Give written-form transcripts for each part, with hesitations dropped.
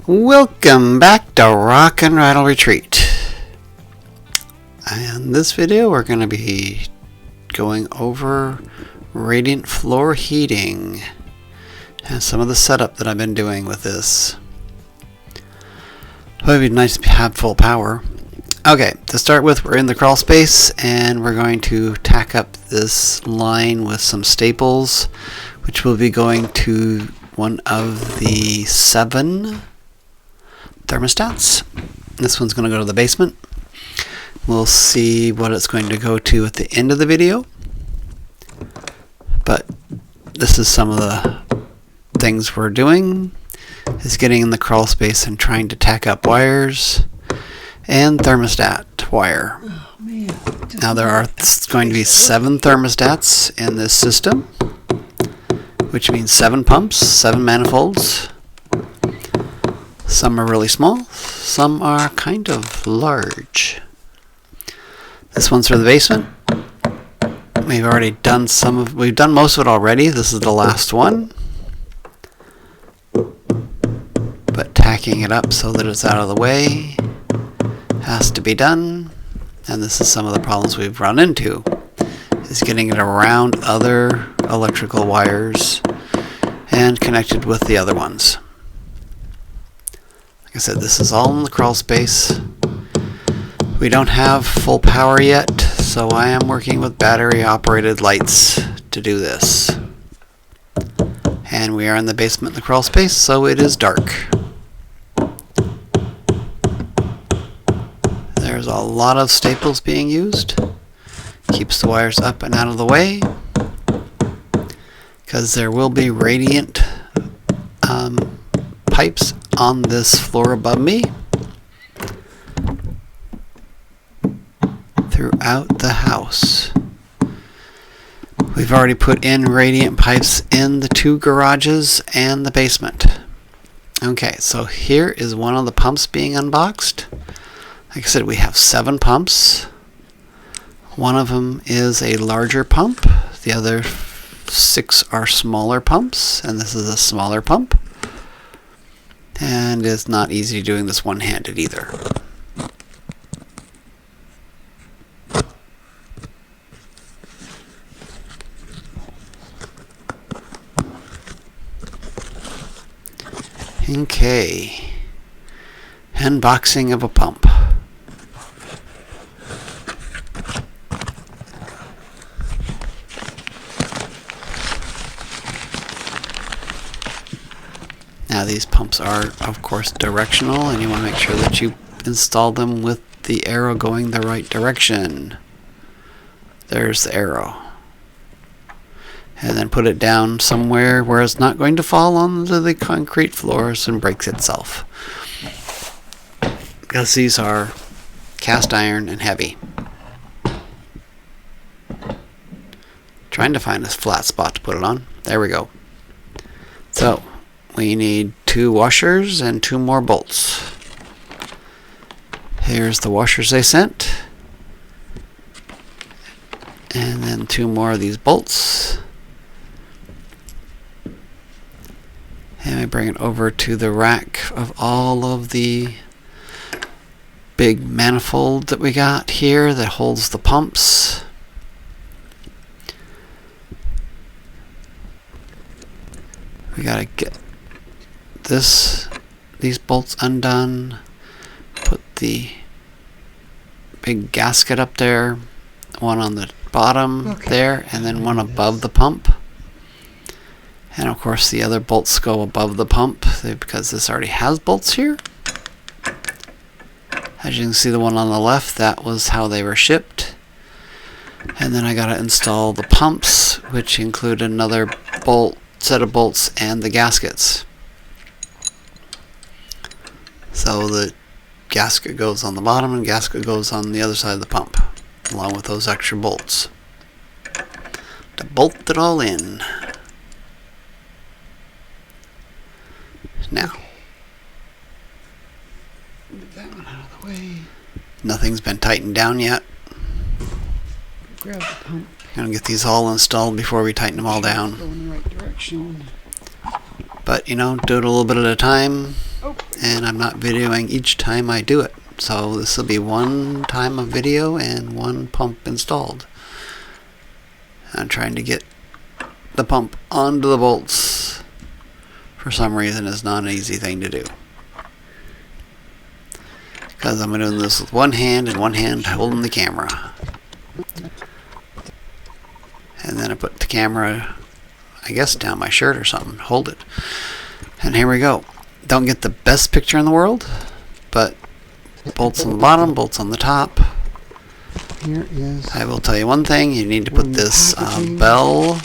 Welcome back to Rock and Rattle Retreat. In this video we're going to be going over radiant floor heating and some of the setup that I've been doing with this. It would be nice to have full power. Okay, to start with, we're in the crawl space and we're going to tack up this line with some staples, which will be going to one of the 7 thermostats. This one's going to go to the basement. We'll see what it's going to go to at the end of the video, but this is some of the things we're doing, is getting in the crawl space and trying to tack up wires and thermostat wire. Oh, man. Now there are going to be 7 thermostats in this system, which means 7 pumps, 7 manifolds. Some are really small, some are kind of large. This one's for the basement. We've already done we've done most of it already. This is the last one. But tacking it up so that it's out of the way has to be done. And this is some of the problems we've run into, is getting it around other electrical wires and connected with the other ones. Like I said, this is all in the crawl space. We don't have full power yet, so I am working with battery operated lights to do this. And we are in the basement in the crawl space, so it is dark. There's a lot of staples being used. Keeps the wires up and out of the way, because there will be radiant pipes on this floor above me throughout the house. We've already put in radiant pipes in the 2 garages and the basement. Okay, so here is one of the pumps being unboxed. Like I said, we have 7 pumps. One of them is a larger pump. The other 6 are smaller pumps, and this is a smaller pump. And it's not easy doing this one-handed either. Okay. Unboxing of a pump. Now these pumps are of course directional, and you want to make sure that you install them with the arrow going the right direction. There's the arrow. And then put it down somewhere where it's not going to fall onto the concrete floors and breaks itself. Because these are cast iron and heavy. Trying to find a flat spot to put it on. There we go. So we need 2 washers and 2 more bolts. Here's the washers they sent. And then 2 more of these bolts. And I bring it over to the rack of all of the big manifold that we got here that holds the pumps. We gotta get these bolts undone, put the big gasket up there, one on the bottom there, and then one above the pump. And of course the other bolts go above the pump because this already has bolts here. As you can see, the one on the left, that was how they were shipped. And then I gotta install the pumps, which include another set of bolts and the gaskets. So the gasket goes on the bottom and gasket goes on the other side of the pump, along with those extra bolts to bolt it all in. Now, get that one out of the way. Nothing's been tightened down yet. Grab the pump. Gonna get these all installed before we tighten them all down. Go in the right direction. But you know, do it a little bit at a time. Oh, and I'm not videoing each time I do it. So this will be one time of video and one pump installed. I'm trying to get the pump onto the bolts. For some reason, it's not an easy thing to do. Because I'm doing this with one hand and one hand holding the camera. And then I put the camera, I guess, down my shirt or something. Hold it. And here we go. Don't get the best picture in the world, but bolts on the bottom, bolts on the top. Here is. I will tell you one thing. You need to put this bell.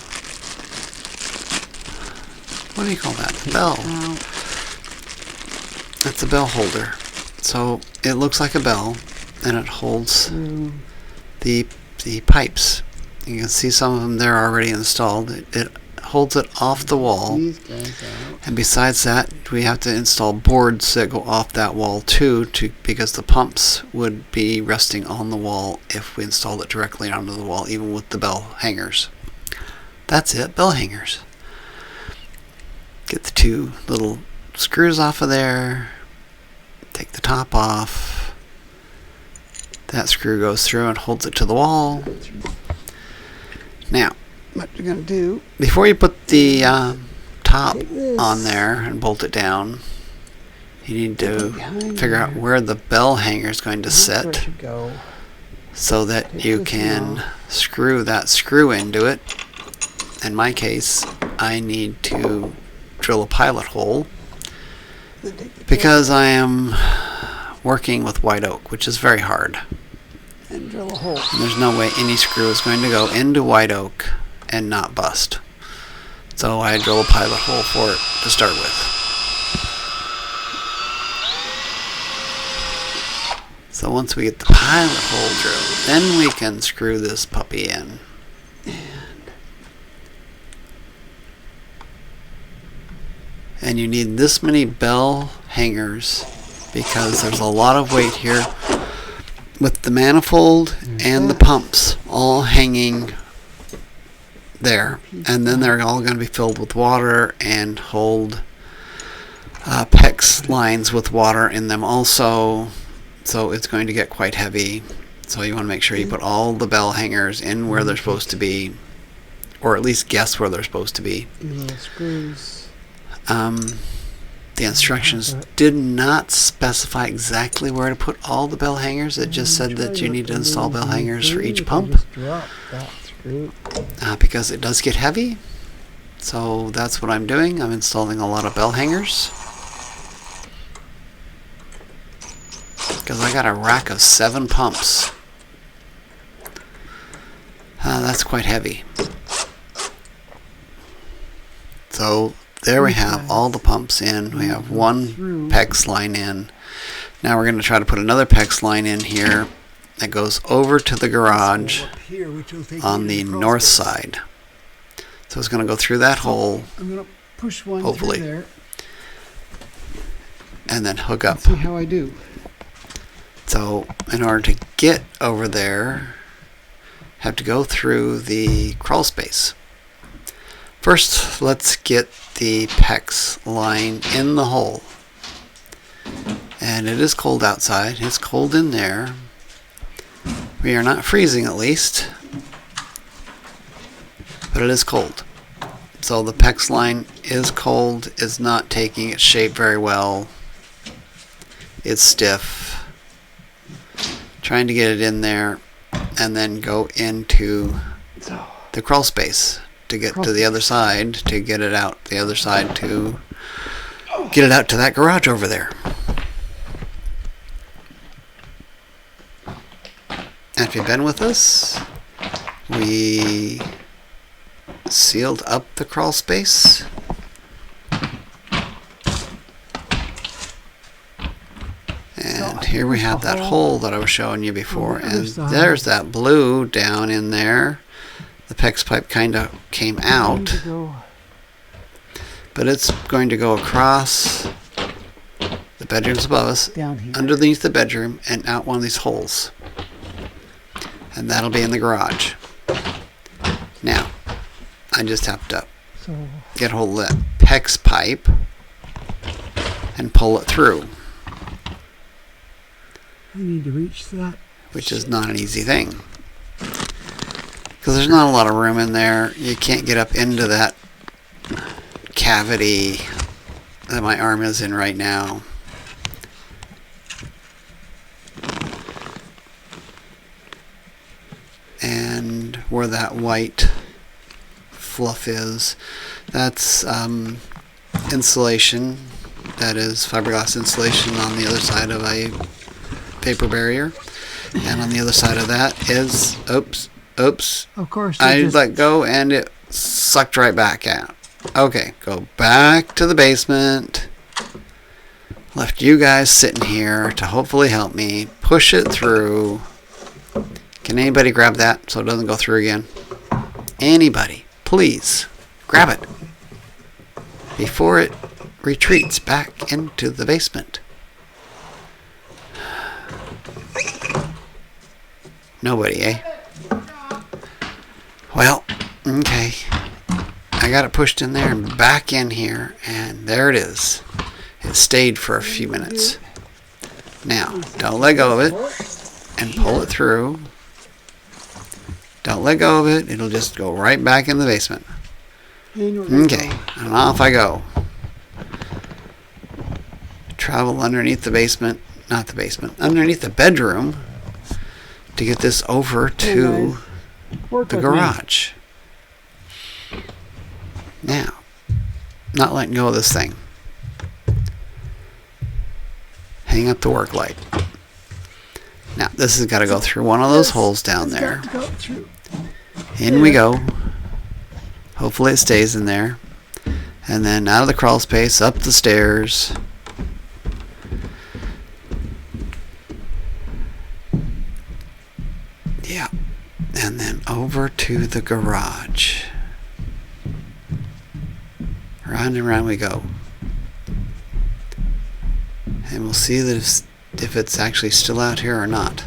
What do you call that? Bell. That's a bell holder. So it looks like a bell, and it holds the pipes. You can see some of them there already installed. It holds it off the wall. And besides that, we have to install boards that go off that wall too, because the pumps would be resting on the wall if we installed it directly onto the wall, even with the bell hangers. That's it, bell hangers. Get the two little screws off of there. Take the top off. That screw goes through and holds it to the wall. Now, What you're gonna do? before you put the top on there and bolt it down, you need to figure out where the bell hanger is going to sit so that you can screw that screw into it. In my case, I need to drill a pilot hole because I am working with white oak, which is very hard. And drill a hole. And there's no way any screw is going to go into white oak and not bust. So I drill a pilot hole for it to start with. So once we get the pilot hole drilled, then we can screw this puppy in. And you need this many bell hangers because there's a lot of weight here with the manifold and the pumps all hanging there. And then they're all going to be filled with water and hold PEX lines with water in them also. So it's going to get quite heavy. So you want to make sure you put all the bell hangers in where they're supposed to be, or at least guess where they're supposed to be. Little screws. The instructions did not specify exactly where to put all the bell hangers. It just said that you need to install bell hangers for each pump because it does get heavy. So that's what I'm doing. I'm installing a lot of bell hangers because I got a rack of 7 pumps. That's quite heavy. So there we have all the pumps in. We have one PEX line in. Now we're going to try to put another PEX line in here that goes over to the garage on the north side. So it's going to go through that hole, I'm gonna push one hopefully, through there. And then hook up. Let's see how I do. So in order to get over there, have to go through the crawl space. First, let's get the PEX line in the hole. And it is cold outside. It's cold in there. We are not freezing, at least. But it is cold. So the PEX line is cold. It's not taking its shape very well. It's stiff. Trying to get it in there and then go into the crawl space to get to the other side, to get it out the other side, to get it out to that garage over there. And if you've been with us, we sealed up the crawl space. And here we have that hole that I was showing you before, and there's that blue down in there. The PEX pipe kind of came out, but it's going to go across the bedrooms above us, underneath the bedroom, and out one of these holes. And that'll be in the garage. Now, I just have to get hold of that PEX pipe and pull it through, I need to reach that. which is not an easy thing. Because there's not a lot of room in there. You can't get up into that cavity that my arm is in right now. And where that white fluff is, that's insulation. That is fiberglass insulation on the other side of a paper barrier. And on the other side of that is, oops, Of course. I let go and it sucked right back out. Okay, go back to the basement. Left you guys sitting here to hopefully help me push it through. Can anybody grab that so it doesn't go through again? Anybody, please grab it before it retreats back into the basement. Nobody, eh? Well, okay. I got it pushed in there and back in here, and there it is. It stayed for a few minutes. Now, don't let go of it and pull it through. Don't let go of it. It'll just go right back in the basement. Okay, and off I go. Travel underneath the basement, not the basement, underneath the bedroom to get this over to the garage. Now, not letting go of this thing. Hang up the work light. Now, this has got to go through one of those holes down there. In we go. Hopefully it stays in there. And then out of the crawl space, up the stairs. Yeah. And then over to the garage. Round and round we go. And we'll see that if it's actually still out here or not.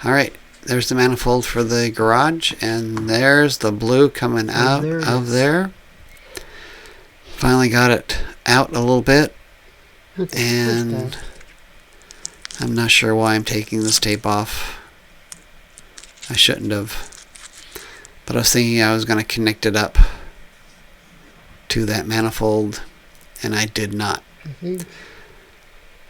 Alright, there's the manifold for the garage, and there's the blue coming out of there. Finally got it out a little bit, and I'm not sure why I'm taking this tape off. I shouldn't have, but I was thinking I was going to connect it up to that manifold, and I did not.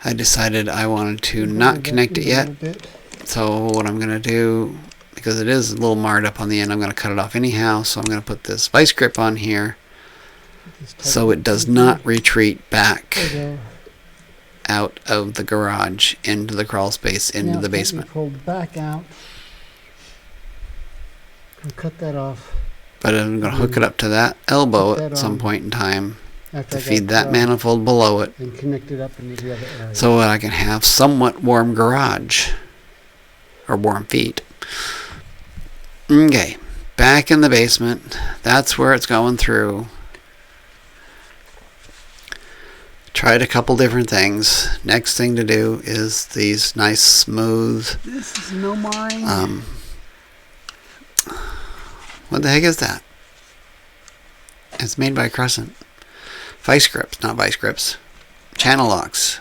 I decided I wanted to not connect it yet. So what I'm going to do, because it is a little marred up on the end, I'm going to cut it off anyhow. So I'm going to put this vice grip on here so it does not retreat back out of the garage into the crawl space into the basement. Pull back out and cut that off. But I'm going to hook it up to that elbow at some point in time to feed that manifold below it, and connect it up into the other area, so that I can have somewhat warm garage. Or warm feet. Okay, back in the basement. That's where it's going through. Tried a couple different things. Next thing to do is these nice smooth. This is no mine. What the heck is that? It's made by Crescent. Vice grips, not vice grips. Channel locks.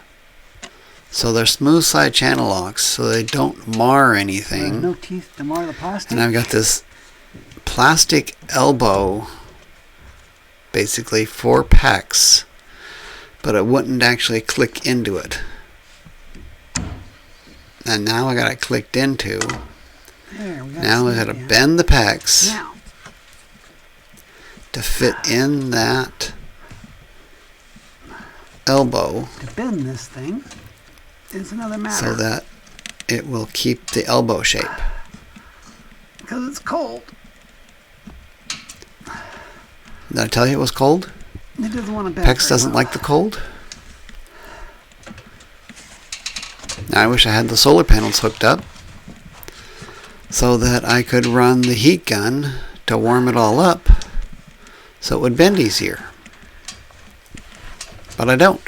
So they're smooth side channel locks, so they don't mar anything. There's no teeth to mar the plastic. And I've got this plastic elbow, basically for pecs, but it wouldn't actually click into it. And now I got it clicked into. Now I got to bend the pecs to fit in that elbow. To bend this thing. It's another matter. So that it will keep the elbow shape. Because it's cold. Did I tell you it was cold? It doesn't want to bend. Pex doesn't like the cold. Now I wish I had the solar panels hooked up so that I could run the heat gun to warm it all up so it would bend easier. But I don't.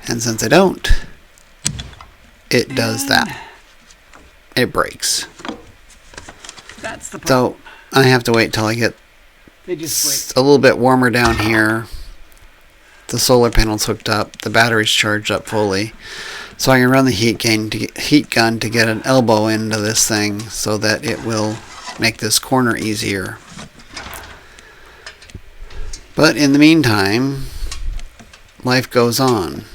And since I don't, it does that. It breaks. That's the problem. So I have to wait till I get They just It's a little bit warmer down here. The solar panel's hooked up. The battery's charged up fully. So I can run the heat gun to get an elbow into this thing so that it will make this corner easier. But in the meantime, life goes on.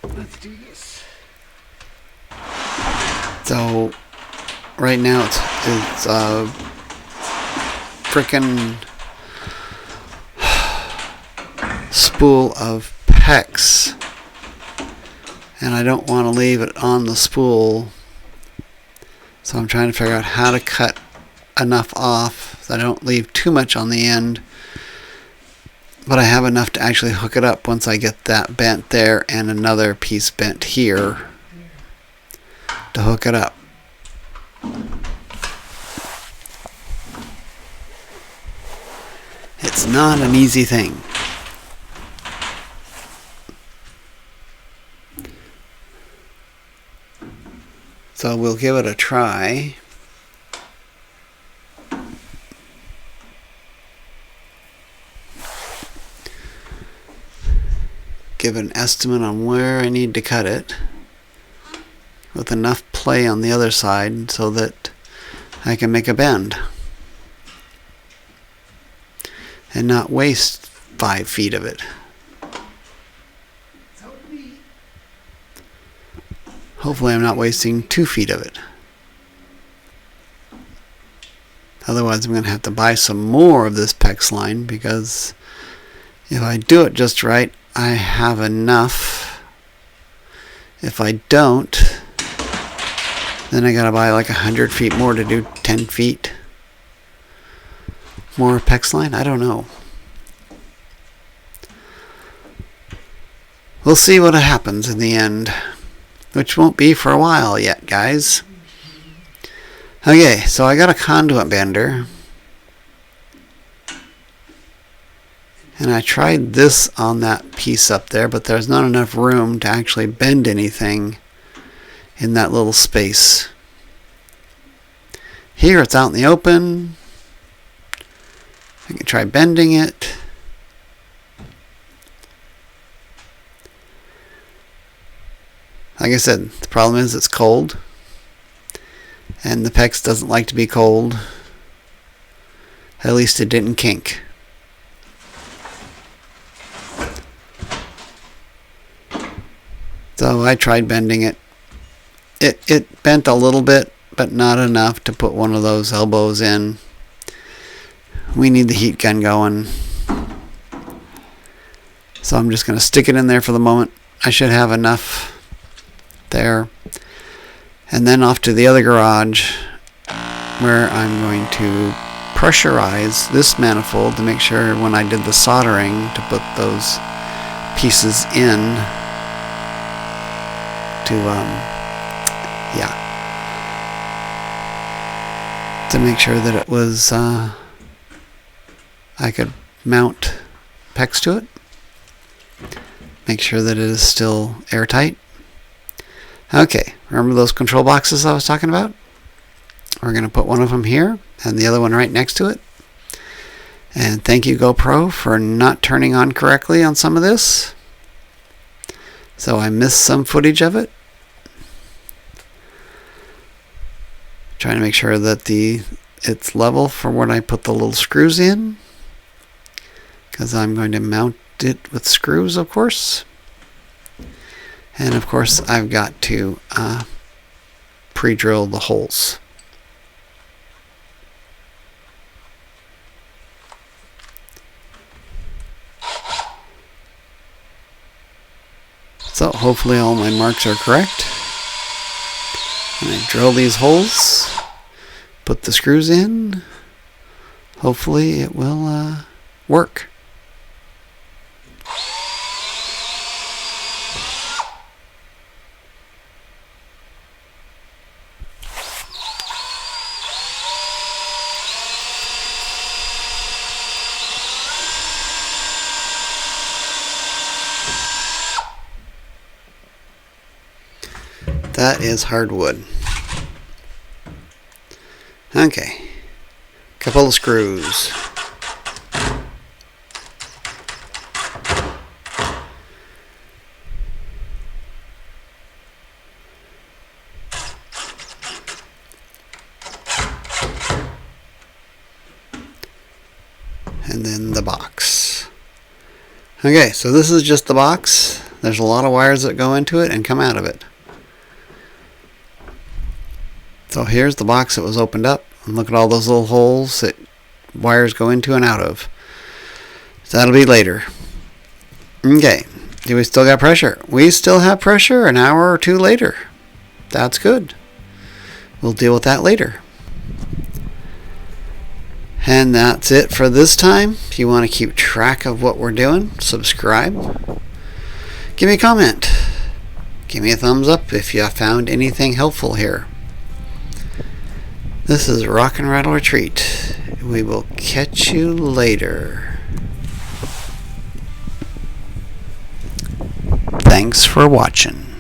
Let's do this. So right now it's a frickin' spool of PEX, and I don't want to leave it on the spool, so I'm trying to figure out how to cut enough off so I don't leave too much on the end, but I have enough to actually hook it up once I get that bent there and another piece bent here to hook it up. It's not an easy thing. So we'll give it a try. Give an estimate on where I need to cut it with enough play on the other side so that I can make a bend and not waste 5 feet of it. Hopefully I'm not wasting 2 feet of it. Otherwise I'm going to have to buy some more of this PEX line, because if I do it just right, I have enough. If I don't, then I gotta buy like 100 feet more to do 10 feet more PEX line. I don't know. We'll see what happens in the end, which won't be for a while yet, guys. Okay, so I got a conduit bender, and I tried this on that piece up there, but there's not enough room to actually bend anything in that little space. Here it's out in the open. I can try bending it. Like I said, the problem is it's cold, and the PEX doesn't like to be cold. At least it didn't kink. So I tried bending it. It bent a little bit, but not enough to put one of those elbows in. We need the heat gun going. So I'm just going to stick it in there for the moment. I should have enough there. And then off to the other garage, where I'm going to pressurize this manifold to make sure when I did the soldering to put those pieces in to make sure that it was I could mount PEX to it, make sure that it is still airtight. Okay, remember those control boxes I was talking about? We're going to put one of them here and the other one right next to it. And thank you, GoPro, for not turning on correctly on some of this. So I missed some footage of it. Trying to make sure that it's level for when I put the little screws in, because I'm going to mount it with screws, of course. And of course I've got to pre-drill the holes. So hopefully all my marks are correct. And I drill these holes, put the screws in. Hopefully it will work. That is hardwood. Okay, Couple of screws. And then the box. Okay, so this is just the box. There's a lot of wires that go into it and come out of it. So here's the box that was opened up. And look at all those little holes that wires go into and out of. So that'll be later. Okay, do we still got pressure? We still have pressure an hour or two later. That's good. We'll deal with that later. And that's it for this time. If you want to keep track of what we're doing, subscribe. Give me a comment. Give me a thumbs up if you found anything helpful here. This is Rock and Rattle Retreat. We will catch you later. Thanks for watching.